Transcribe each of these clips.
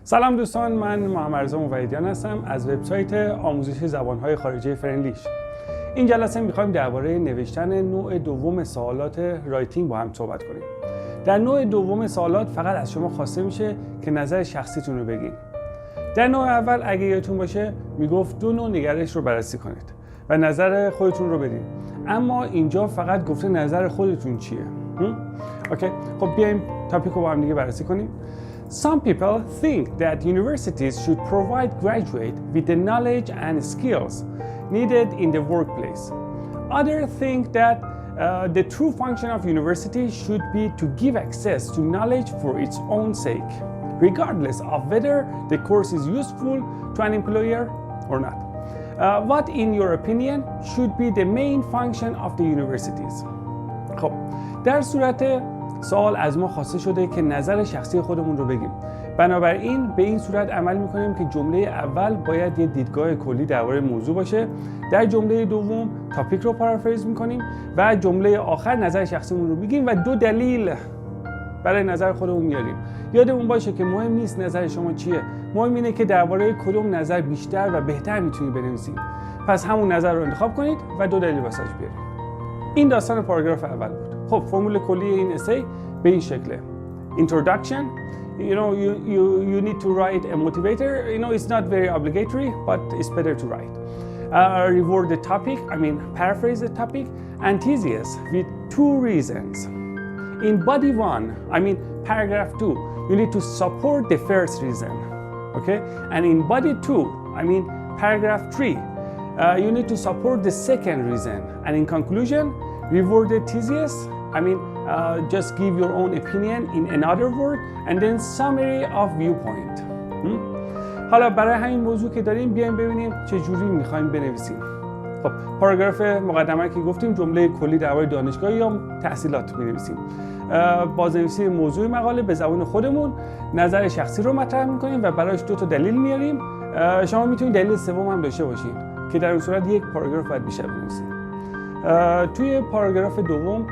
سلام دوستان، من محمد رضا موحدیان هستم از وبسایت آموزش زبان‌های خارجی فرنلیش. این جلسه می‌خوایم درباره نوشتن نوع دوم سوالات رایتینگ با هم صحبت کنیم. در نوع دوم سوالات فقط از شما خواسته میشه که نظر شخصیتون رو بگین. در نوع اول اگه یادتون باشه میگفت دو نوع نگرش رو بررسی کنید و نظر خودتون رو بدین. اما اینجا فقط گفته نظر خودتون چیه. اوکی، خب بیایم تاپیک رو با هم دیگه بررسی کنیم. Some people think that universities should provide graduates with the knowledge and skills needed in the workplace. Others think that the true function of university should be to give access to knowledge for its own sake, regardless of whether the course is useful to an employer or not. What, in your opinion, should be the main function of the universities? خب، در صورت سوال از ما خواسته شده که نظر شخصی خودمون رو بگیم. بنابراین به این صورت عمل می‌کنیم که جمله اول باید یه دیدگاه کلی درباره موضوع باشه. در جمله دوم تاپیک رو پارافریز می‌کنیم و جمله آخر نظر شخصیمون رو میگیم و دو دلیل برای نظر خودمون میاریم. یادمون باشه که مهم نیست نظر شما چیه. مهم اینه که درباره کدوم نظر بیشتر و بهتر میتونید بنویسید. پس همون نظر رو انتخاب کنید و دو دلیل واسش بیارید. این داستان پاراگراف اول بود. خب فرمول کلی این اسی به این شکله. Introduction, you need to write a motivator. It's not very obligatory, but it's better to write. Reward the topic, paraphrase the topic. Antithesis with two reasons. In body 1, paragraph 2, you need to support the first reason. Okay? And in body 2, paragraph 3, you need to support the second reason. And in conclusion, reward the thesis. Just give your own opinion in another word and then summary of viewpoint. حالا برای همین موضوع که داریم بیایم ببینیم چه جوری می‌خوایم بنویسیم. خب پاراگراف مقدمه که گفتیم جمله کلی درباره دانشگاه یا تحصیلات می‌نویسیم. بازنویسی موضوع مقاله به زبان خودمون، نظر شخصی رو مطرح می‌کنیم و براش دو تا دلیل میاریم. شما می‌تونید دلیل سوم هم داشته باشین که در اون صورت یک پاراگراف باید بیشتر بنویسید. توی پاراگراف دوم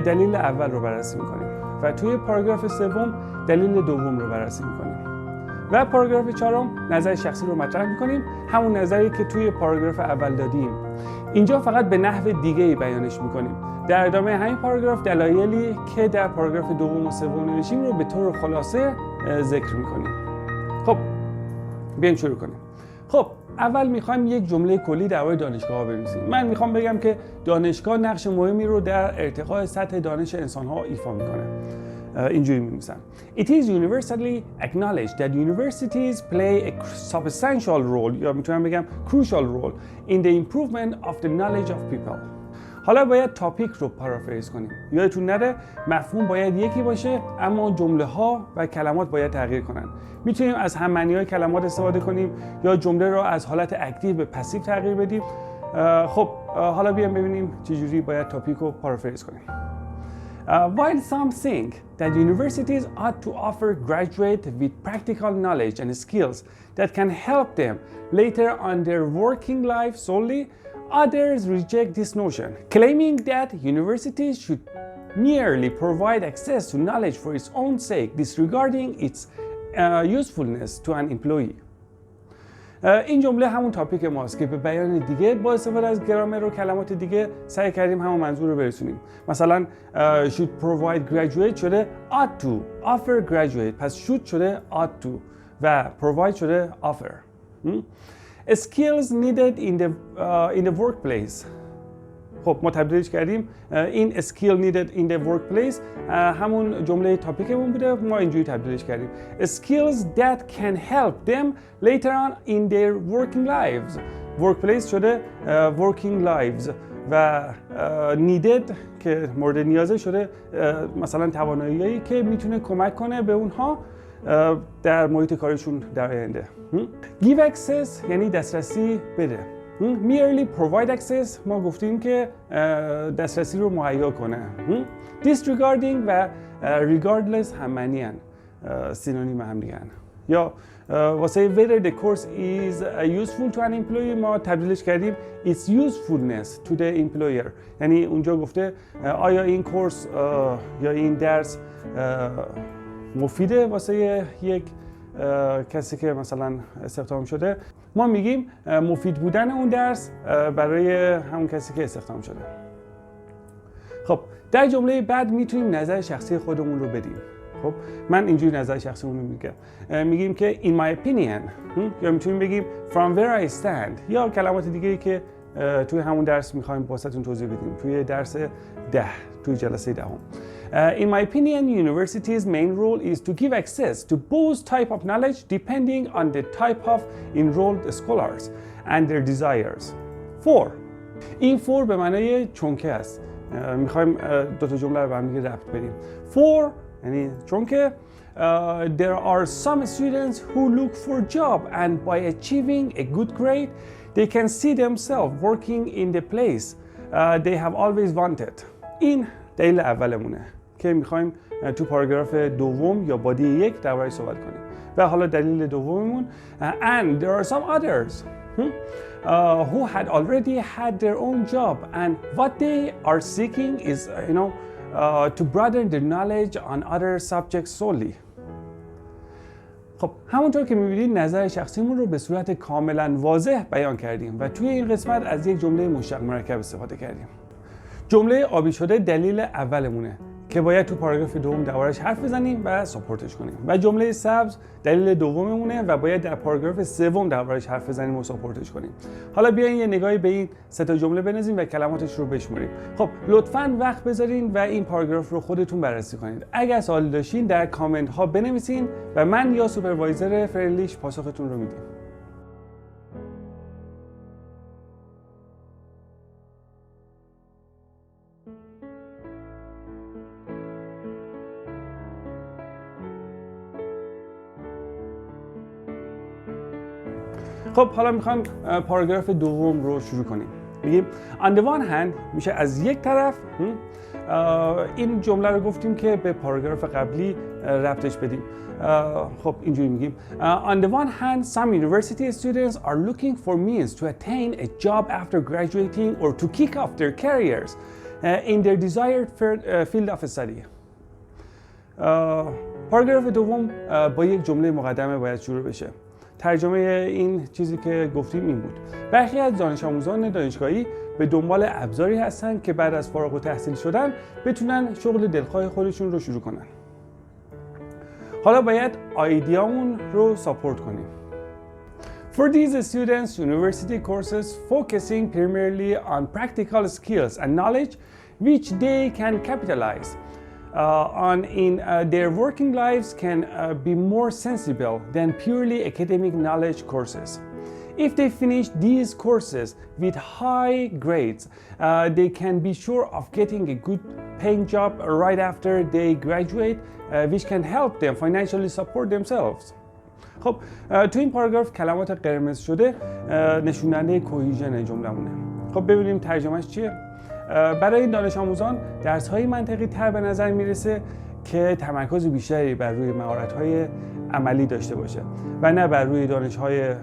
دلیل اول رو بررسی می‌کنیم و توی پاراگراف سوم دلیل دوم رو بررسی می‌کنیم و پاراگراف چهارم نظر شخصی رو مطرح می‌کنیم، همون نظری که توی پاراگراف اول دادیم. اینجا فقط به نحو دیگه‌ای بیانش می‌کنیم. در ادامه همین پاراگراف دلایلی که در پاراگراف دوم و سوم نوشتیم رو به طور خلاصه ذکر می‌کنیم. خب بیایم شروع کنیم. خب اول میخوایم یک جمله کلی درباره دانشگاه بنویسیم. من میخوام بگم که دانشگاه نقش مهمی رو در ارتقاء سطح دانش انسان‌ها ایفا میکنه. اینجوری می‌نویسم. It is universally acknowledged that universities play a substantial role یا میتونم بگم crucial role in the improvement of the knowledge of people. حالا باید تاپیک رو پارافریز کنیم. یادتون نره مفهوم باید یکی باشه اما جمله ها و کلمات باید تغییر کنن. میتونیم از هم‌معنی‌های کلمات استفاده کنیم یا جمله رو از حالت اکتیو به پسیو تغییر بدیم. خب حالا بیایم ببینیم چجوری باید تاپیک رو پارافریز کنیم. While some think that universities ought to offer graduates with practical knowledge and skills that can help them later on their working life solely, others reject this notion, claiming that universities should merely provide access to knowledge for its own sake, disregarding its usefulness to an employee. این جمله همون تاپیک ماست که به بیان دیگه با استفاده از گرامر و کلمات دیگه سعی کردیم همون منظور رو برسونیم. مثلا should provide graduate شده ought to، offer graduate پس should شده ought to و provide شده offer. Skills needed in the workplace. خب ما تبدیلش کردیم این skill needed in the workplace همون جمله تاپیکمون بوده، ما اینجوری تبدیلش کردیم. Skills that can help them later on in their working lives. Workplace شده working lives و needed که مورد نیازه شده مثلا توانایی‌هایی که میتونه کمک کنه به اونها در محیط کارشون در آینده. Give access یعنی دسترسی بده. merely provide access ما گفتیم که دسترسی رو مهیا کنه. disregarding و regardless هم معنی ان، سینونیم هم دیگه ان. یا واسه whether the course is useful to an employee ما تبدیلش کردیم its usefulness to the employer. یعنی اونجا گفته آیا این کورس یا این درس مفیده واسه یک کسی که مثلا استخدام شده، ما میگیم مفید بودن اون درس برای همون کسی که استخدام شده. خب در جمله بعد میتونیم نظر شخصی خودمون رو بدیم. خب من اینجوری نظر شخصیمون رو میگم، میگیم که in my opinion، یا میتونیم بگیم from where I stand، یا کلمات دیگه‌ای که توی همون درس میخوایم واسهتون توضیح بدیم توی درس 10، توی جلسه 10. In my opinion, university's main role is to give access to both type of knowledge depending on the type of enrolled scholars and their desires. 4. این 4 به معنای چونکه است. میخوایم دو تا جمله رو به هم دیگه ربط بدیم. 4 یعنی چونکه there are some students who look for job and by achieving a good grade they can see themselves working in the place they have always wanted. این دلیل اولمونه که میخوایم تو پاراگراف دوم یا بادی 1 درباره‌اش صحبت کنیم. و حالا دلیل دوممون and there are some others who had already had their own job and what they are seeking is to broaden their knowledge on other subjects solely. خب همونطور که می‌بینید نظر شخصیمون رو به صورت کاملا واضح بیان کردیم و توی این قسمت از یک جمله مشتق مرکب استفاده کردیم. جمله آبی شده دلیل اولمونه که باید تو پاراگراف دوم دربارش حرف بزنیم و ساپورتش کنیم، و جمله سبز دلیل دوممونه و باید در پاراگراف سوم دربارش حرف بزنیم و ساپورتش کنیم. حالا بیاین یه نگاهی به این سه تا جمله بندازیم و کلماتش رو بشمریم. خب لطفاً وقت بذارین و این پاراگراف رو خودتون بررسی کنید. اگر سوالی داشتین در کامنت ها بنویسین و من یا سوپروایزر فرنلیش پاسختون رو میدیم. خب حالا میخوایم پاراگراف دوم رو شروع کنیم. میگیم on the one hand میشه از یک طرف این جمله رو گفتیم که به پاراگراف قبلی ربطش بدیم. خب اینجوری میگیم on the one hand some university students are looking for means to attain a job after graduating or to kick off their careers in their desired field of study. پاراگراف دوم با یک جمله مقدمه باید شروع بشه. ترجمه این چیزی که گفتیم این بود: برخی از دانش آموزان دانشگاهی به دنبال ابزاری هستند که بعد از فارغ التحصیل شدن بتونن شغل دلخواه خودشون رو شروع کنن. حالا باید ایدیامون رو ساپورت کنیم. For these students, university courses focusing primarily on practical skills and knowledge which they can capitalize on in their working lives can be more sensible than purely academic knowledge courses. If they finish these courses with high grades, they can be sure of getting a good paying job right after they graduate, which can help them financially support themselves. خب تو این پاراگراف کلمات قرمز شده نشوننده کوهیژن جمله‌مونه. خب ببینیم ترجمهش چیه؟ برای این دانش آموزان درس‌های منطقی تر به نظر میرسه که تمرکز بیشتری بر روی مهارت‌های عملی داشته باشه و نه بر روی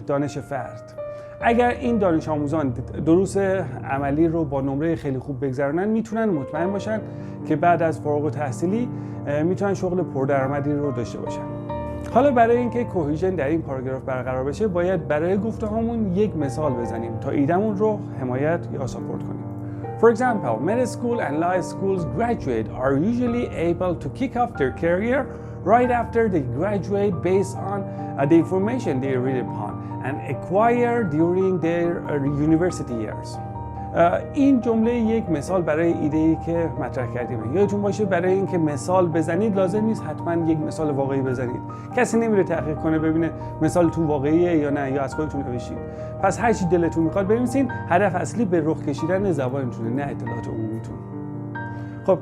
دانش فرد. اگر این دانش آموزان دروس عملی رو با نمره خیلی خوب بگذرونن میتونن مطمئن باشن که بعد از فارغ التحصیلی میتونن شغل پردرآمدی رو داشته باشن. حالا برای اینکه کوهیژن در این پاراگراف برقرار بشه باید برای گفته‌هامون یک مثال بزنیم تا ایدمون رو حمایت یا ساپورت کنیم. For example, med school and law schools graduate are usually able to kick off their career right after they graduate based on the information they read upon and acquire during their university years. این جمله یک مثال برای ایده‌ای که مطرح کردیم. یادتون باشه برای اینکه مثال بزنید لازم نیست حتما یک مثال واقعی بزنید. کسی نمیره تحقیق کنه ببینه مثال تو واقعیه یا نه، یا از خودتون نوشتید. پس هر چی دلتون میخواد بنویسین، هدف اصلی به رخ کشیدن زبانتونه نه اطلاعات عمومیتون. خب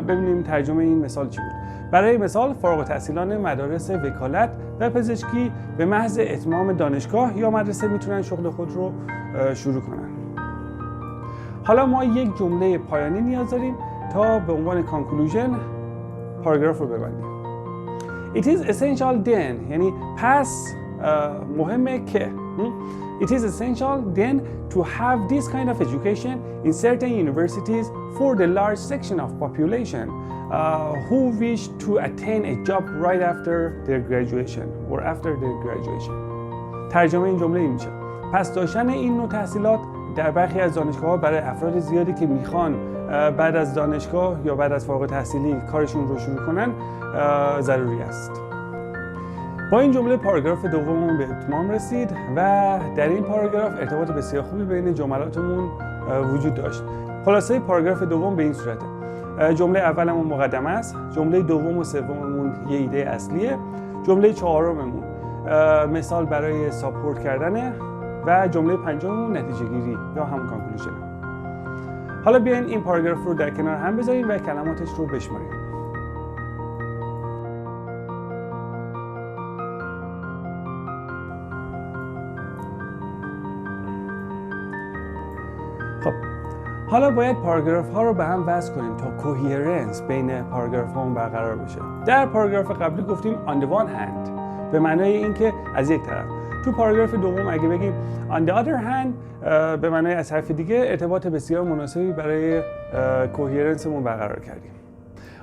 ببینیم ترجمه این مثال چی بود. برای مثال فارغ التحصیلان مدارس وکالت و پزشکی به محض اتمام دانشگاه یا مدرسه میتونن شغل خود رو شروع کنن. حالا ما یک جمله پایانی نیاز داریم تا به عنوان کانکلوژن پاراگراف رو ببندیم. It is essential then، یعنی پس مهمه که It is essential then to have this kind of education in certain universities for the large section of population who wish to attain a job right after their graduation or after their graduation. ترجمه این جمله این میشه: پس داشتن این نوع تحصیلات در برخی از دانشگاه‌ها برای افراد زیادی که میخوان بعد از دانشگاه یا بعد از فارغ التحصیلی کارشون رو شروع کنن ضروری است. با این جمله پاراگراف دوممون به اتمام رسید و در این پاراگراف ارتباط بسیار خوبی بین جملاتمون وجود داشت. خلاصه پاراگراف دوم به این صورته: جمله اولمون مقدمه است، جمله دوم و سوممون یه ایده اصلیه، جمله چهارممون مثال برای ساپورت کردنه و جمله پنجممون نتیجه گیری یا همون کانکلوژن. حالا بیاین این پاراگراف رو در کنار هم بذاریم و کلماتش رو بشماریم. خب حالا باید پاراگراف ها رو به هم وصل کنیم تا کوهرنس بین پاراگراف ها برقرار بشه. در پاراگراف قبلی گفتیم on the one hand به معنای اینکه از یک طرف. تو پاراگراف دوم اگه بگیم on the other hand به معنای از طرف دیگه ارتباط بسیار مناسبی برای کوهرنسمون برقرار کردیم.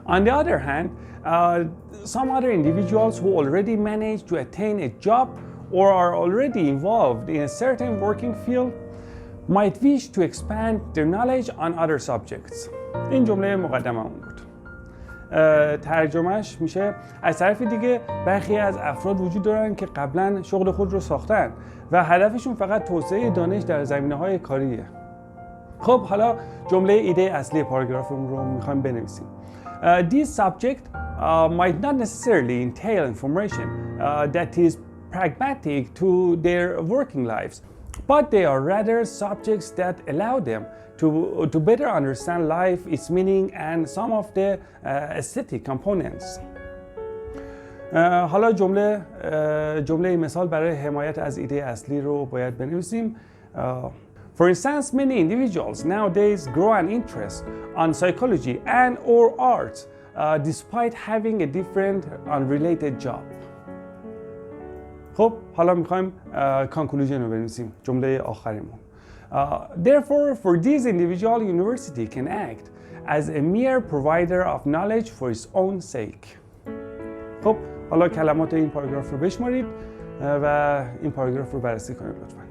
On the other hand, some other individuals who already manage to attain a job or are already involved in a certain working field might wish to expand their knowledge on other subjects. این جمله مقدمه‌مون بود. ترجمهش میشه از طرف دیگه برخی از افراد وجود دارن که قبلا شغل خود رو ساختن و هدفشون فقط توسعه دانش در زمینه‌های کاریه. خب حالا جمله ایده اصلی پاراگرافمون رو میخوایم بنویسیم. This subject might not necessarily entail information that is pragmatic to their working lives, but they are rather subjects that allow them to better understand life, its meaning, and some of the aesthetic components. حالا جمله مثال برای حمایت از ایده اصلی رو باید بنویسیم. For instance, many individuals nowadays grow an interest on psychology and or art despite having a different unrelated job. خب حالا میخوایم conclusion رو بنویسیم، جمله آخریمون. Therefore, for this individual, university can act as a mere provider of knowledge for its own sake. خب حالا کلمات این پاراگراف رو بشمارید و این پاراگراف رو بررسی کنید لطفاً.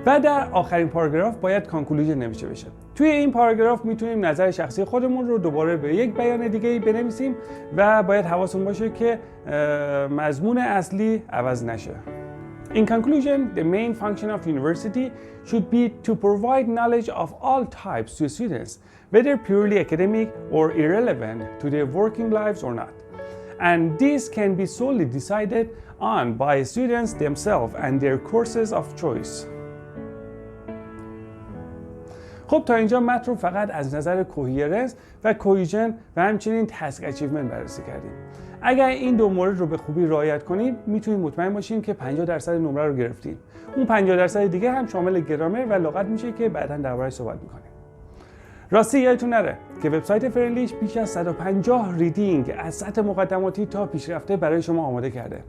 و در آخرین پاراگراف باید کانکلوژن نوشته بشه. توی این پاراگراف میتونیم نظر شخصی خودمون رو دوباره به یک بیان دیگه بنویسیم و باید حواسمون باشه که مضمون اصلی عوض نشه. In conclusion, the main function of university should be to provide knowledge of all types to students, whether purely academic or irrelevant to their working lives or not. And this can be solely decided on by students themselves and their courses of choice. خب تا اینجا متن رو فقط از نظر کوهرنس و کوهیژن و همچنین تاسک اچیومنت بررسی کردیم. اگر این دو مورد رو به خوبی رعایت کنیم میتونیم مطمئن باشیم که 50% نمره رو گرفتیم. اون 50% دیگه هم شامل گرامر و لغت میشه که بعداً درباره‌اش صحبت می‌کنیم. راستی یادتون نره که وبسایت فرنلیش بیش از 150 ریدینگ از سطح مقدماتی تا پیشرفته برای شما آماده کرده.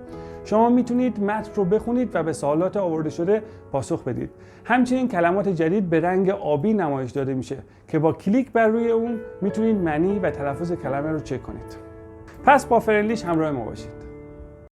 شما میتونید متن رو بخونید و به سوالات آورده شده پاسخ بدید. همچنین کلمات جدید به رنگ آبی نمایش داده میشه که با کلیک بر روی اون میتونید معنی و تلفظ کلمه رو چک کنید. پس با فرنلیش همراه ما باشید.